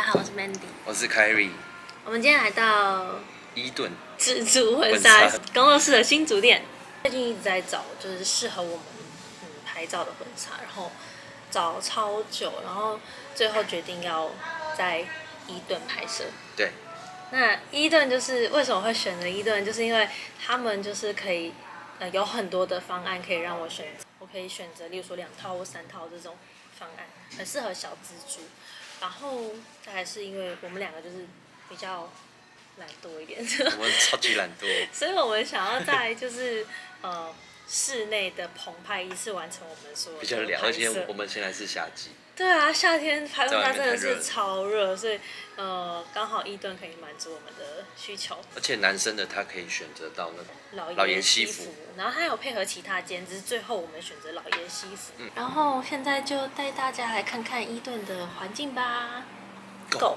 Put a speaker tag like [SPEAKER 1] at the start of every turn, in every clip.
[SPEAKER 1] 家好，我是 Mandy，
[SPEAKER 2] 我是 Kyrie。
[SPEAKER 1] 我们今天来到
[SPEAKER 2] 伊顿
[SPEAKER 1] 自助婚纱工作室的新竹店。最近一直在找就是适合我们拍照的婚纱，然后找超久，然后最后决定要在伊顿拍摄。
[SPEAKER 2] 对。
[SPEAKER 1] 那伊顿就是为什么会选择伊顿，就是因为他们就是可以有很多的方案可以让我选择，我可以选择，例如说2套或3套这种方案，很适合小资族。然后再来是因为我们2个就是比较懒惰一点，
[SPEAKER 2] 我们超级懒惰，
[SPEAKER 1] 所以我们想要在就是室内的棚拍一次完成我们所有的
[SPEAKER 2] 比较凉，而且我们现在是夏季。
[SPEAKER 1] 对啊，夏天拍婚纱真的是超热，所以刚好伊顿可以满足我们的需求。
[SPEAKER 2] 而且男生的他可以选择到那种
[SPEAKER 1] 老
[SPEAKER 2] 爷西服，
[SPEAKER 1] 然后他有配合其他间，只是最后我们选择老爷西服。然后现在就带大家来看看伊顿的环境吧。Go。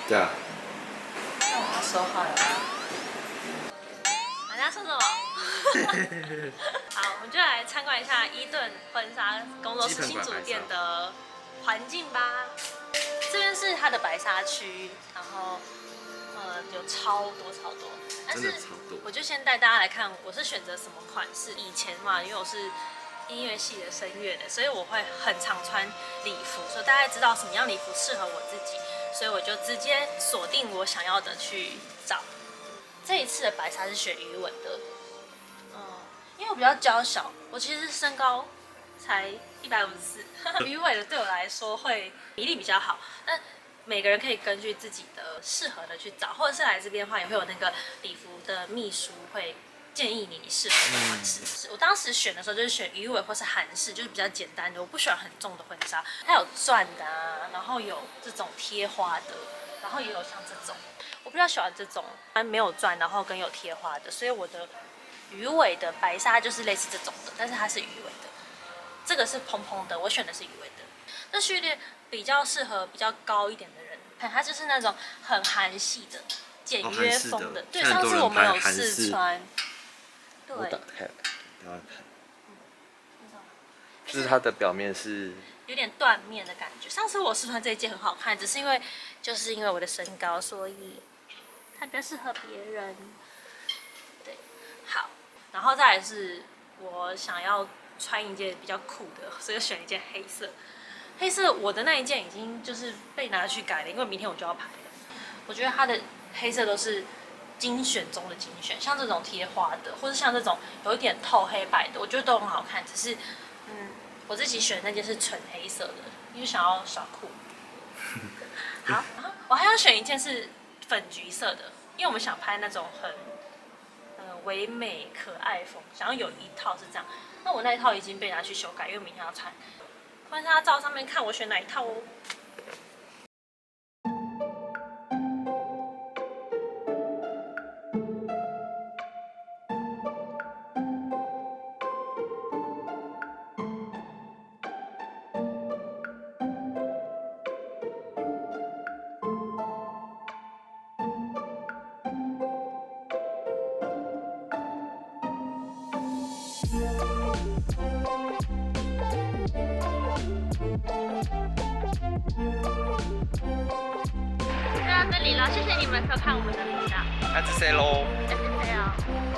[SPEAKER 2] 对啊。
[SPEAKER 1] 那我要说话了。大家说什么？好，我们就来参观一下伊顿婚纱工作室新竹店的环境吧。这边是它的白纱区，然后有超多。
[SPEAKER 2] 真的超多。
[SPEAKER 1] 我就先带大家来看，我是选择什么款式。以前嘛，因为我是音乐系的声乐的，所以我会很常穿礼服，所以大概知道什么样礼服适合我自己。所以我就直接锁定我想要的去找。这一次的白纱是选鱼纹的，因为我比较娇小，我其实身高才154，鱼尾的对我来说会比例比较好。那每个人可以根据自己的适合的去找，或者是来这边的话，也会有那个礼服的秘书会建议你适合的款式。我当时选的时候就是选鱼尾或是韩式，就是比较简单的，我不喜欢很重的婚纱。它有钻的啊，然后有这种贴花的，然后也有像这种，我比较喜欢这种没有钻，然后跟有贴花的，所以我的鱼尾的白纱就是类似这种的，但是它是鱼尾的。这个是蓬蓬的，我选的是鱼尾的。这序列比较适合比较高一点的人，它就是那种很韩系的简约风的。对，上次我们有试穿。
[SPEAKER 2] 我打开来，大家看，就是它的表面是
[SPEAKER 1] 有点缎面的感觉。上次我试穿这一件很好看，只是因为我的身高，所以它比较适合别人。对，好，然后再来是我想要穿一件比较酷的，所以选一件黑色。黑色我的那一件已经就是被拿去改了，因为明天我就要拍了。我觉得它的黑色都是精选中的精选，像这种贴花的，或是像这种有一点透黑白的，我觉得都很好看。只是，我自己选的那件是纯黑色的，因为想要耍酷。好，我还要选一件是粉橘色的，因为我们想拍那种很唯美可爱风，想要有一套是这样。那我那一套已经被拿去修改，因为明天要穿。婚纱照上面看我选哪一套哦。就到这里了，谢谢你们收看我们的频道。
[SPEAKER 2] 下次再喽。
[SPEAKER 1] 下次再见。